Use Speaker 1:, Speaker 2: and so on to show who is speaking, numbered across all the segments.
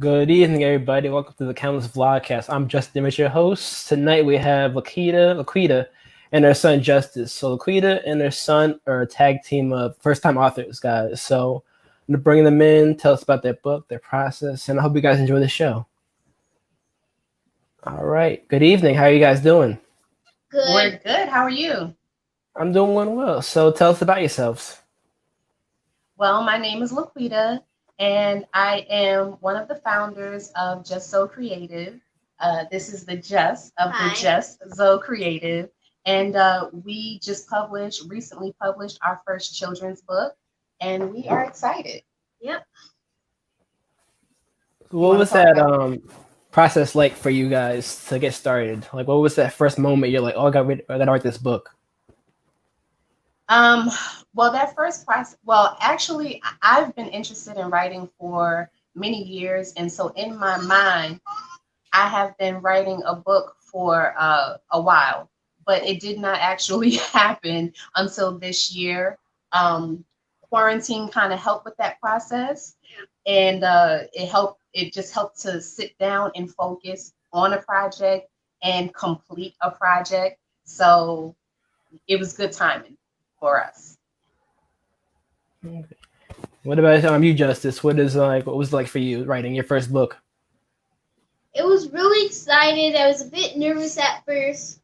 Speaker 1: Good evening, everybody. Welcome to the Countless Vlogcast. I'm Justin, your host. Tonight we have Laqueeda, and her son Justice. So Laqueeda and her son are a tag team of first-time authors, guys. So I'm gonna bring them in, tell us about their book, their process, and I hope you guys enjoy the show. All right. Good evening. How are you guys doing?
Speaker 2: Good.
Speaker 3: We're good. How are you?
Speaker 1: I'm doing well. So tell us about yourselves.
Speaker 3: Well, my name is Laqueeda, and I am one of the founders of Just So Creative. This is the Just of
Speaker 2: Hi.
Speaker 3: the Just So Creative, and we just recently published our first children's book, and we are excited.
Speaker 2: Yep.
Speaker 1: What
Speaker 3: wanna
Speaker 1: was
Speaker 3: talk
Speaker 1: that
Speaker 3: about-
Speaker 1: process like for you guys to get started? Like, what was that first moment you're like, oh, I gotta write this book?
Speaker 3: Um, well, that first process, well, actually, I've been interested in writing for many years. And so in my mind, I have been writing a book for a while, but it did not actually happen until this year. Quarantine kind of helped with that process. And it just helped to sit down and focus on a project and complete a project. So it was good timing for us.
Speaker 1: Okay. What about you, Justice? What was it like for you writing your first book?
Speaker 2: It was really excited. I was a bit nervous at first,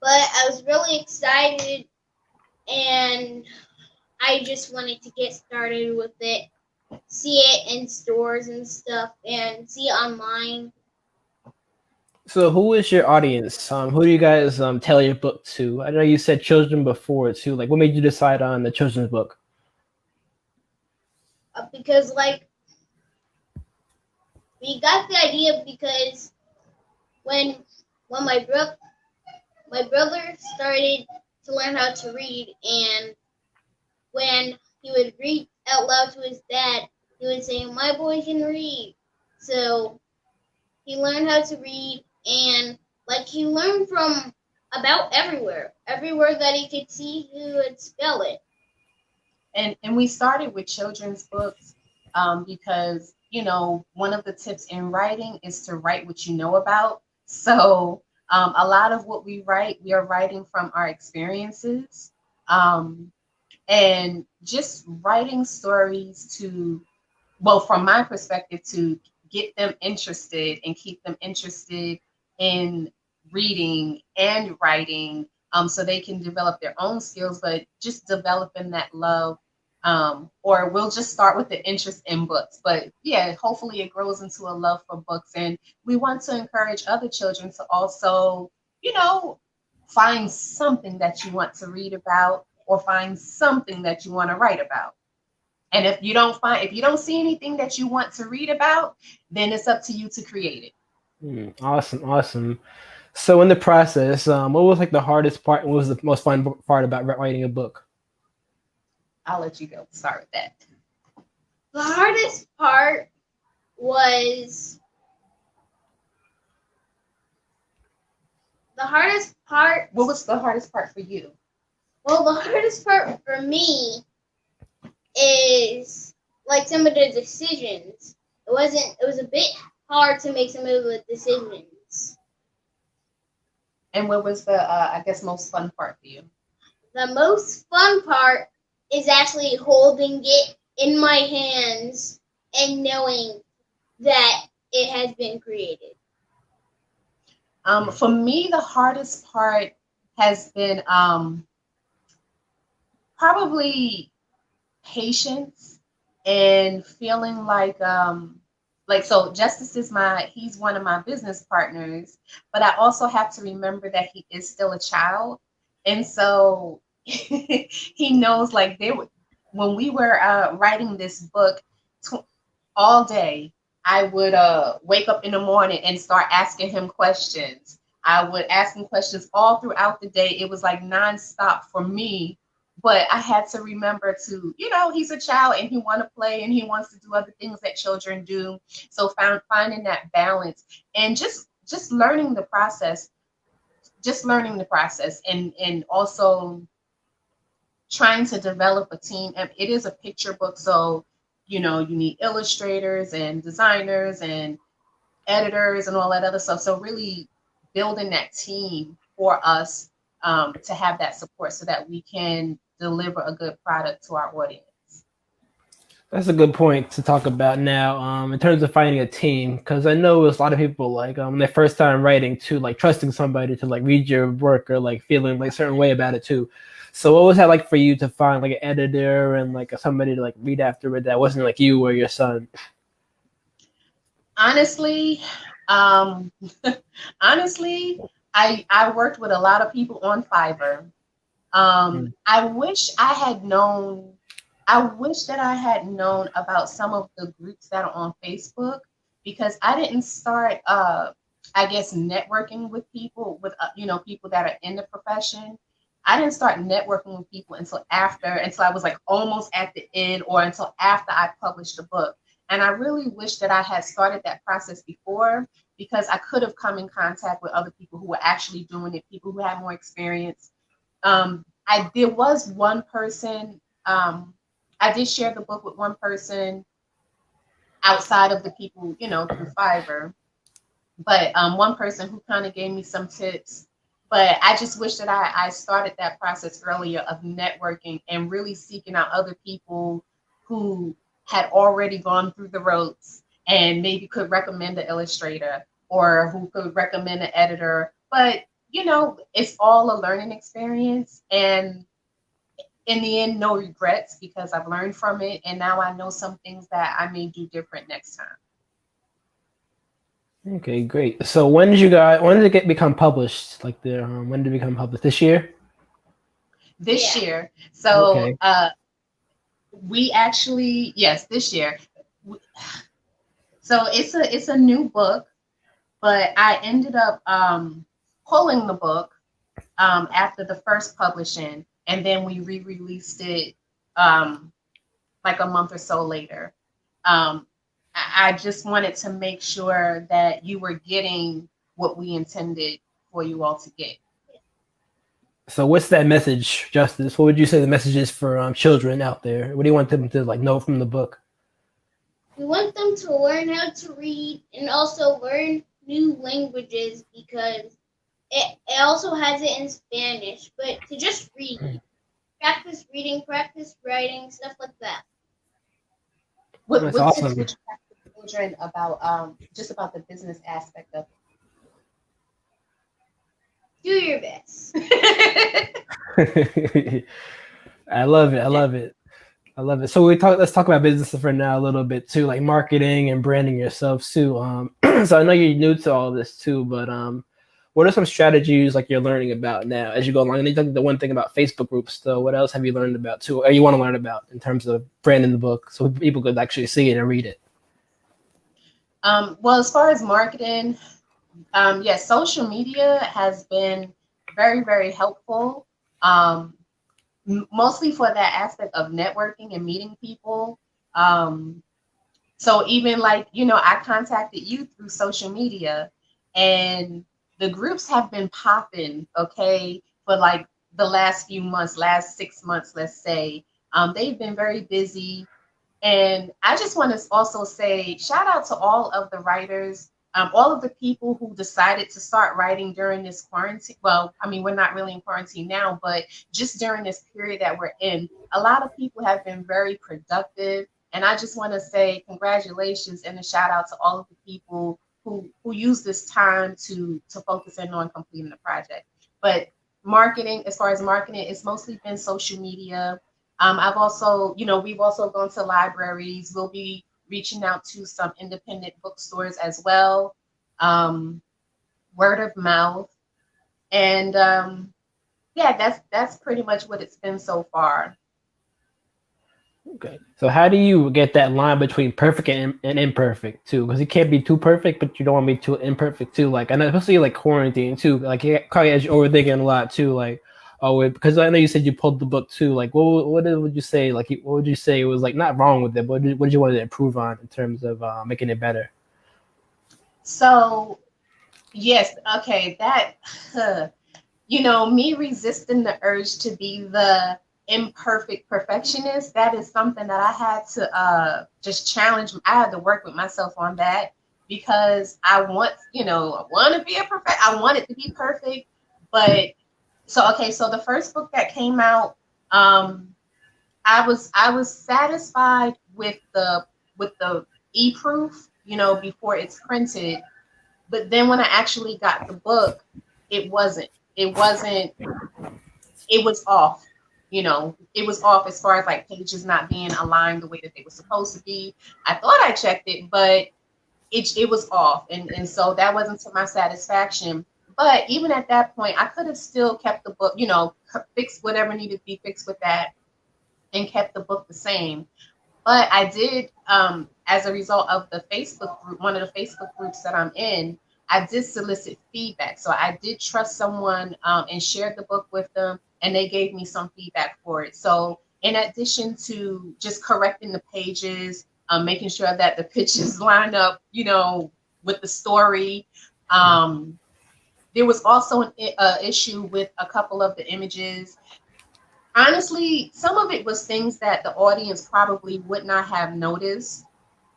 Speaker 2: but I was really excited and I just wanted to get started with it, see it in stores and stuff, and see it online.
Speaker 1: So, who is your audience? Who do you guys tell your book to? I know you said children before too. Like, what made you decide on the children's book?
Speaker 2: Because, we got the idea because when my brother started to learn how to read, and when he would read out loud to his dad, he would say, "My boy can read." So he learned how to read, and he learned from about everywhere that he could see, he would spell it.
Speaker 3: And we started with children's books because one of the tips in writing is to write what you know about. So a lot of what we are writing from our experiences, and just writing stories from my perspective, to get them interested and keep them interested in reading and writing, so they can develop their own skills, but just developing that love. Or we'll just start with the interest in books. But yeah, hopefully it grows into a love for books. And we want to encourage other children to also, find something that you want to read about or find something that you want to write about. And if you don't see anything that you want to read about, then it's up to you to create it.
Speaker 1: Awesome, awesome. So, in the process, what was like the hardest part? What was the most fun part about writing a book?
Speaker 3: I'll let you go. Start with that.
Speaker 2: The hardest part was the hardest part.
Speaker 3: What was the hardest part for you?
Speaker 2: Well, the hardest part for me is some of the decisions. It was a bit hard to make some of the decisions.
Speaker 3: And what was the I guess most fun part for you?
Speaker 2: The most fun part is actually holding it in my hands and knowing that it has been created.
Speaker 3: For me, the hardest part has been probably patience and feeling so Justice is he's one of my business partners, but I also have to remember that he is still a child. And so he knows, when we were writing this book, all day I would wake up in the morning and start asking him questions. I would ask him questions all throughout the day. It was like nonstop for me. But I had to remember to, he's a child and he wants to play and he wants to do other things that children do. So finding that balance and just learning the process, and also trying to develop a team. And it is a picture book, so you need illustrators and designers and editors and all that other stuff. So really building that team for us to have that support so that we can deliver a good product to our audience.
Speaker 1: That's a good point to talk about now, in terms of finding a team, because I know there's a lot of people like their first time writing to like trusting somebody to like read your work or like feeling like a certain way about it too. So what was that like for you to find like an editor and like somebody to like read after it that wasn't like you or your son?
Speaker 3: Honestly, um, honestly, I worked with a lot of people on Fiverr.
Speaker 1: Mm.
Speaker 3: I wish I had known. I wish that I had known about some of the groups that are on Facebook because I didn't start, I guess, networking with people, with people that are in the profession. I didn't start networking with people until I was like almost at the end or until after I published the book. And I really wish that I had started that process before because I could have come in contact with other people who were actually doing it, people who had more experience. There was one person. I did share the book with one person outside of the people, through Fiverr. But one person who kind of gave me some tips. But I just wish that I started that process earlier of networking and really seeking out other people who had already gone through the ropes and maybe could recommend an illustrator or who could recommend an editor. But, it's all a learning experience. And in the end, no regrets because I've learned from it. And now I know some things that I may do different next time.
Speaker 1: Okay, great. So when did it become published? Like when did it become published? This year?
Speaker 3: This
Speaker 2: Yeah.
Speaker 3: year. So
Speaker 1: Okay.
Speaker 3: we actually, yes, this year. So it's a new book, but I ended up pulling the book after the first publishing, and then we re-released it like a month or so later. I just wanted to make sure that you were getting what we intended for you all to get.
Speaker 1: So what's that message, Justice? What would you say the message is for children out there? What do you want them to like know from the book?
Speaker 2: We want them to learn how to read and also learn new languages because it also has it in Spanish, but to just read. Practice reading, practice writing, stuff like that.
Speaker 3: What
Speaker 1: That's
Speaker 3: what tips
Speaker 1: awesome.
Speaker 3: would you have for children about just about the business aspect of
Speaker 2: Do your best.
Speaker 3: it?
Speaker 1: I love it. I love it. I love it. So let's talk about business for now a little bit too, like marketing and branding yourself too. So I know you're new to all this too, but what are some strategies like you're learning about now as you go along? And you talked the one thing about Facebook groups though. What else have you learned about too, or you want to learn about in terms of branding the book so people could actually see it and read it?
Speaker 3: Well, as far as marketing, yes, social media has been very, very helpful. Um, Mostly for that aspect of networking and meeting people. So even like, I contacted you through social media and the groups have been popping, okay, for like the last few months, last 6 months, let's say. They've been very busy. And I just want to also say shout out to all of the writers, all of the people who decided to start writing during this quarantine. Well, I mean, we're not really in quarantine now, but just during this period that we're in, a lot of people have been very productive. And I just want to say congratulations and a shout out to all of the people who use this time to focus in on completing the project. But marketing, as far as marketing, it's mostly been social media. I've also, we've also gone to libraries. We'll be reaching out to some independent bookstores as well. Word of mouth, and yeah, that's pretty much what it's been so far.
Speaker 1: Okay. So how do you get that line between perfect and imperfect too? Because you can't be too perfect, but you don't want to be too imperfect too. Like I know, especially like quarantine too. Like you probably as you're overthinking a lot too. Like because I know you said you pulled the book too. Like would you say? Like what would you say was like not wrong with it? But what did you want to improve on in terms of making it better?
Speaker 3: So yes, okay, that me resisting the urge to be the imperfect perfectionist, that is something that I had to just challenge. I had to work with myself on that because I want, I want to be I want it to be perfect. But so the first book that came out, I was satisfied with the e-proof, before it's printed. But then when I actually got the book, it wasn't. It wasn't. It was off. It was off as far as like pages not being aligned the way that they were supposed to be. I thought I checked it, but it was off, and so that wasn't to my satisfaction. But even at that point, I could have still kept the book, fixed whatever needed to be fixed with that, and kept the book the same. But I did, as a result of the Facebook group, one of the Facebook groups that I'm in, I did solicit feedback. So I did trust someone and shared the book with them, and they gave me some feedback for it. So in addition to just correcting the pages, making sure that the pictures line up, with the story, there was also an issue with a couple of the images. Honestly, some of it was things that the audience probably would not have noticed.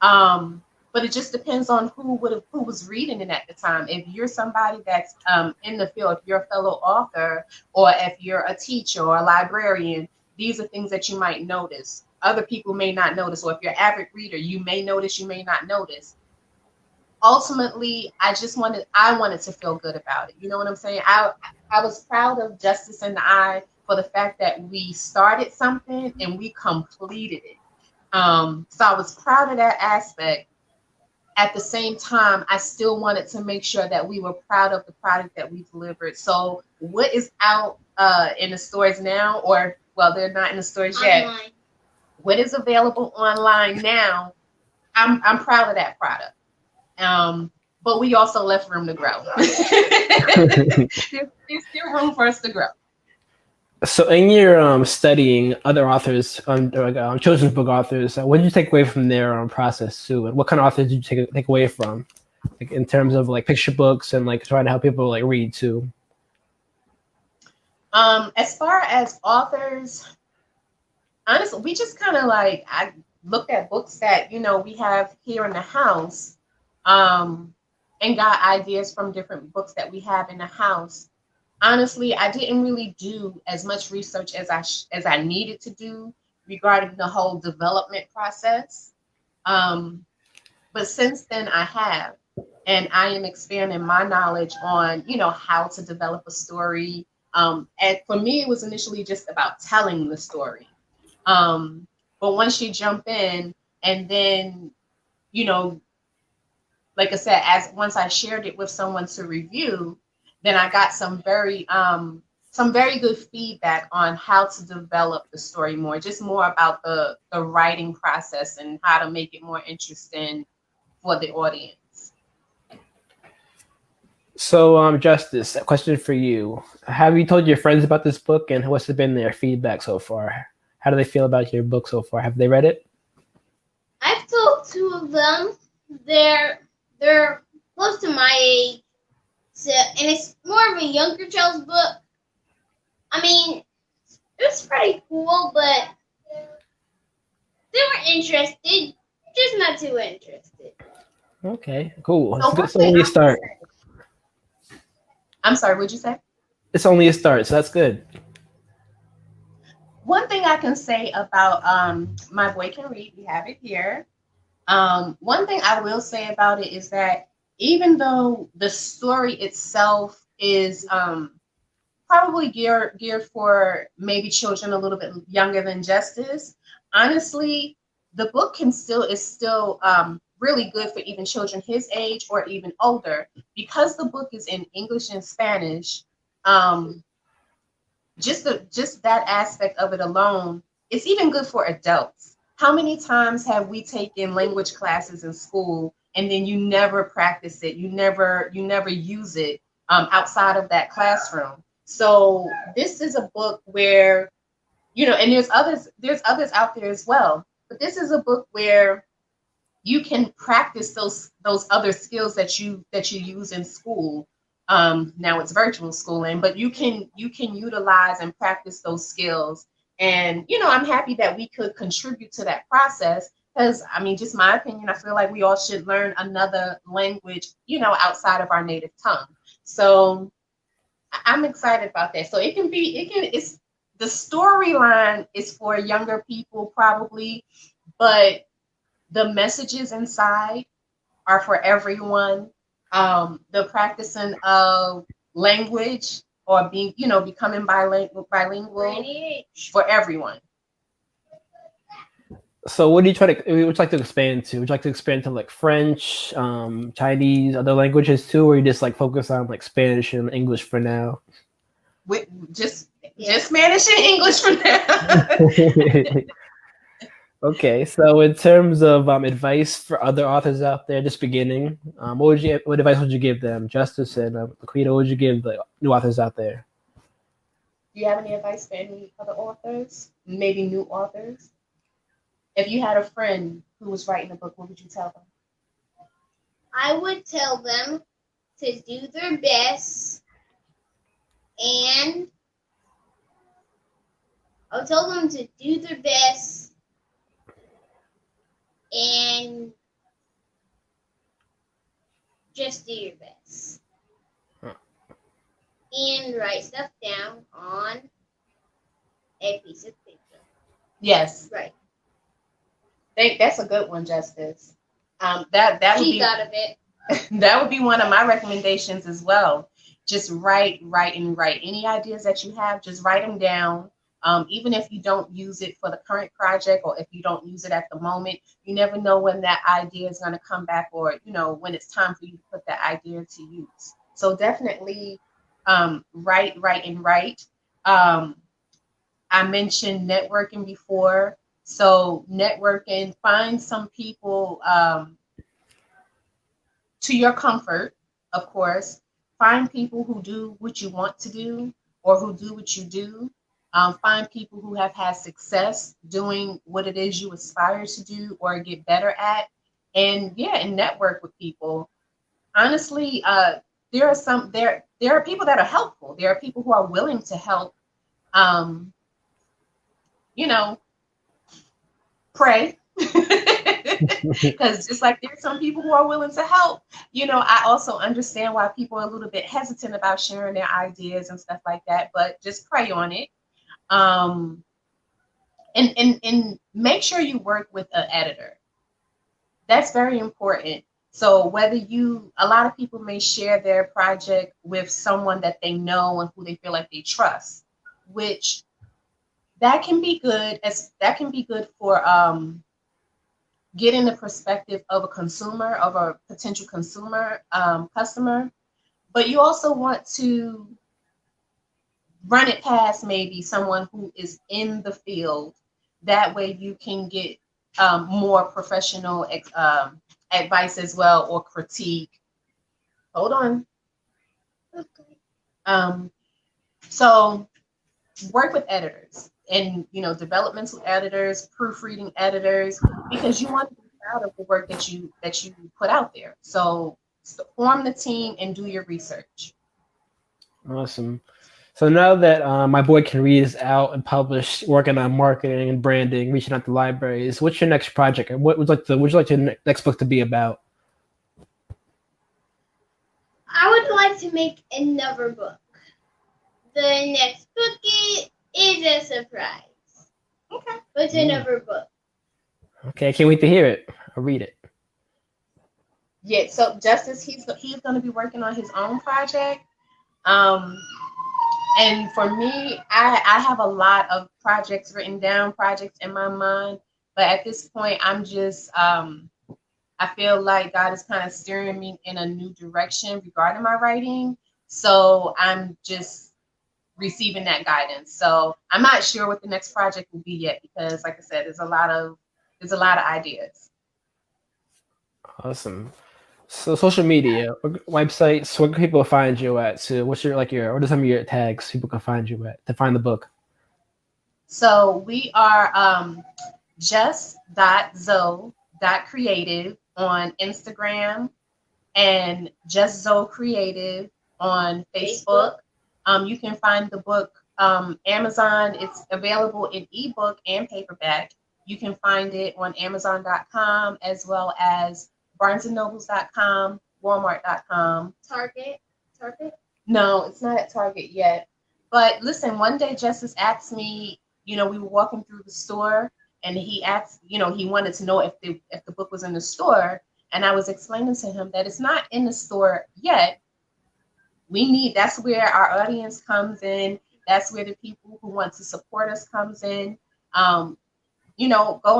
Speaker 3: But it just depends on who was reading it at the time. If you're somebody that's in the field, if you're a fellow author, or if you're a teacher or a librarian, these are things that you might notice. Other people may not notice, or if you're an avid reader, you may notice, you may not notice. Ultimately, I wanted to feel good about it. You know what I'm saying? I was proud of Justice and I for the fact that we started something and we completed it. So I was proud of that aspect. At the same time, I still wanted to make sure that we were proud of the product that we delivered. So what is out in the stores now, or, well, they're not in the stores yet.
Speaker 2: Online.
Speaker 3: What is available online now, I'm proud of that product. But we also left room to grow. There's still room for us to grow.
Speaker 1: So, in your studying other authors, children's book authors, what did you take away from their process too? And what kind of authors did you take away from, like in terms of like picture books and like trying to help people like read too?
Speaker 3: As far as authors, honestly, we just kind of I looked at books that we have here in the house, and got ideas from different books that we have in the house. Honestly, I didn't really do as much research as I needed to do regarding the whole development process. But since then I have, and I am expanding my knowledge on, how to develop a story. And for me, it was initially just about telling the story. But once you jump in and then, like I said, once I shared it with someone to review, then I got some very good feedback on how to develop the story more, just more about the writing process and how to make it more interesting for the audience.
Speaker 1: So, Justice, a question for you. Have you told your friends about this book, and what's been their feedback so far? How do they feel about your book so far? Have they read it?
Speaker 2: I've told two of them. They're close to my age. So, and it's more of a younger child's book. I mean, it was pretty cool, but they were interested, just not too interested.
Speaker 1: Okay, cool.
Speaker 3: So
Speaker 1: It's only a start.
Speaker 3: I'm sorry, what'd you say?
Speaker 1: It's only a start, so that's good.
Speaker 3: One thing I can say about My Boy Can Read, we have it here. One thing I will say about it is that even though the story itself is probably geared for maybe children a little bit younger than Justice, honestly, the book is still really good for even children his age or even older, because the book is in English and Spanish. Just that aspect of it alone, it's even good for adults. How many times have we taken language classes in school and then you never practice it, you never use it outside of that classroom? So this is a book where, and there's others out there as well, but this is a book where you can practice those other skills that you use in school. Now it's virtual schooling, but you can utilize and practice those skills And, I'm happy that we could contribute to that process because, I mean, just my opinion, I feel like we all should learn another language, outside of our native tongue. So I'm excited about that. So it's the storyline is for younger people probably, but the messages inside are for everyone. The practicing of language or becoming bilingual for everyone.
Speaker 1: So what do you would you like to expand to? Would you like to expand to like French, Chinese, other languages too, or you just like focus on like Spanish and English for now?
Speaker 3: With just Spanish and English for now.
Speaker 1: Okay, so in terms of advice for other authors out there just beginning, what advice would you give them, Justice and Laqueeda? What would you give the new authors out there?
Speaker 3: Do you have any advice for any other authors? Maybe new authors? If you had a friend who was writing a book, what would you tell them?
Speaker 2: I would tell them to do their best, and I would tell them to do their best and just do your best. And write stuff down on a piece of paper.
Speaker 3: Yes.
Speaker 2: Right.
Speaker 3: That's a good one, Justice. That would
Speaker 2: She
Speaker 3: be
Speaker 2: thought of it.
Speaker 3: that would be one of my recommendations as well. Just write. Any ideas that you have, just write them down. Even if you don't use it for the current project or if you don't use it at the moment, you never know when that idea is going to come back or, when it's time for you to put that idea to use. So definitely write. I mentioned networking before. So networking, find some people to your comfort, of course. Find people who do what you want to do or who do what you do. Find people who have had success doing what it is you aspire to do or get better at. And network with people. Honestly, there are people that are helpful. There are people who are willing to help. Pray. Because just like there's some people who are willing to help, I also understand why people are a little bit hesitant about sharing their ideas and stuff like that, but just pray on it. And make sure you work with an editor. That's very important. So a lot of people may share their project with someone that they know and who they feel like they trust, which that can be good for getting the perspective of a consumer, of a potential consumer, customer, but you also want to run it past maybe someone who is in the field. That way you can get more professional advice as well, or critique. Hold on. Okay. So work with editors and developmental editors, proofreading editors, because you want to be proud of the work that you put out there. So form the team and do your research.
Speaker 1: Awesome. So now that My Boy Can Read is out and published, working on marketing and branding, reaching out to libraries, what's your next project, and what would you like your next book to be about?
Speaker 2: I would like to make another book. The next book is a surprise. Okay. But it's another book.
Speaker 1: Okay, I can't wait to hear it. I'll read it.
Speaker 3: Yeah, so Justice, he's going to be working on his own project. And for me, I have a lot of projects written down, projects in my mind. But at this point, I'm just, I feel like God is kind of steering me in a new direction regarding my writing. So I'm just receiving that guidance. So I'm not sure what the next project will be yet, because like I said, there's a lot of ideas.
Speaker 1: Awesome. So social media, websites, where can people find you at? So what are some of your tags people can find you at to find the book?
Speaker 3: So we are just.zo.creative on Instagram and Just Zo Creative on Facebook. You can find the book Amazon. It's available in ebook and paperback. You can find it on Amazon.com as well as BarnesandNobles.com, Walmart.com.
Speaker 2: Target.
Speaker 3: No, it's not at Target yet. But listen, one day Justice asked me, we were walking through the store and he asked, he wanted to know if the book was in the store. And I was explaining to him that it's not in the store yet. That's where our audience comes in. That's where the people who want to support us comes in. Go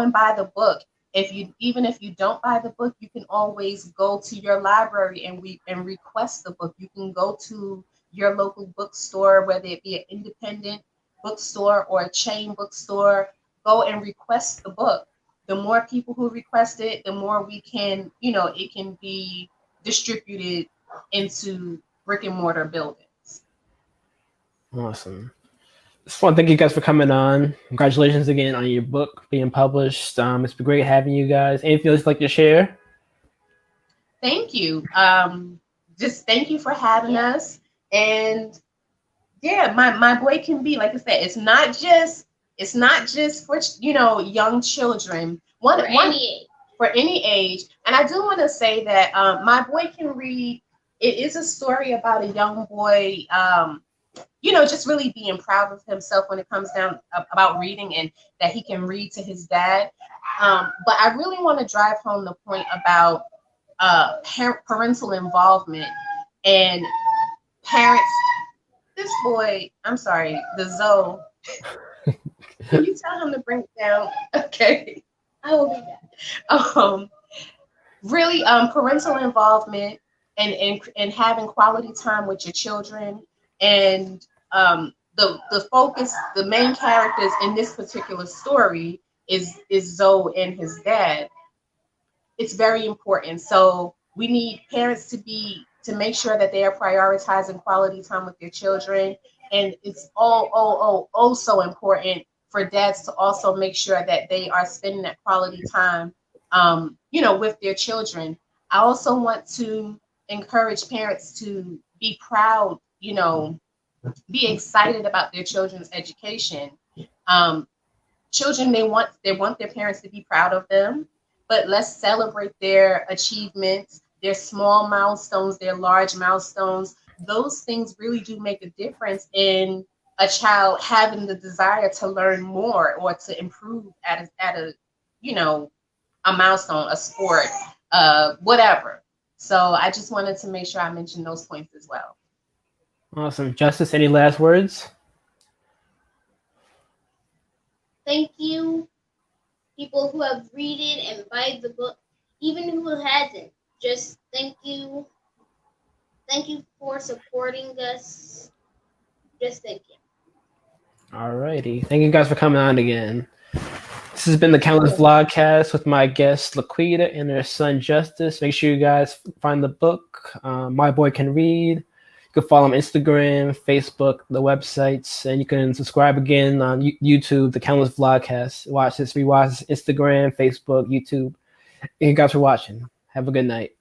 Speaker 3: and buy the book. Even if you don't buy the book, you can always go to your library and request the book. You can go to your local bookstore, whether it be an independent bookstore or a chain bookstore. Go and request the book. The more people who request it, the more we can, it can be distributed into brick and mortar buildings.
Speaker 1: Awesome. Just want to thank you guys for coming on. Congratulations again on your book being published. It's been great having you guys. Anything else you'd like to share?
Speaker 3: Thank you. Just thank you for having us. And yeah, my boy can be, like I said, it's not just for young children. For any age. And I do want to say that My Boy Can Read. It is a story about a young boy. Just really being proud of himself when it comes down about reading and that he can read to his dad. But I really want to drive home the point about parental involvement and parents. This boy, I'm sorry, the Zoe. Can you tell him to bring it down? Okay.
Speaker 2: I will be back.
Speaker 3: Really, parental involvement and having quality time with your children. And the focus, the main characters in this particular story is Zoe and his dad. It's very important. So we need parents to make sure that they are prioritizing quality time with their children. And it's oh so important for dads to also make sure that they are spending that quality time with their children. I also want to encourage parents to be proud, be excited about their children's education. Children, they want their parents to be proud of them, but let's celebrate their achievements, their small milestones, their large milestones. Those things really do make a difference in a child having the desire to learn more or to improve at a milestone, a sport, whatever. So I just wanted to make sure I mentioned those points as well.
Speaker 1: Awesome. Justice, any last words?
Speaker 2: Thank you, people who have read it and buy the book, even who hasn't. Just thank you. Thank you for supporting us. Just thank you.
Speaker 1: Alrighty. Thank you guys for coming on again. This has been the Countless Vlogcast with my guest Laqueeda and her son Justice. Make sure you guys find the book, My Boy Can Read. You can follow him on Instagram, Facebook, the websites, and you can subscribe again on YouTube, the Countless Vlogcast. Watch this, rewatch this, Instagram, Facebook, YouTube. Thank you guys for watching. Have a good night.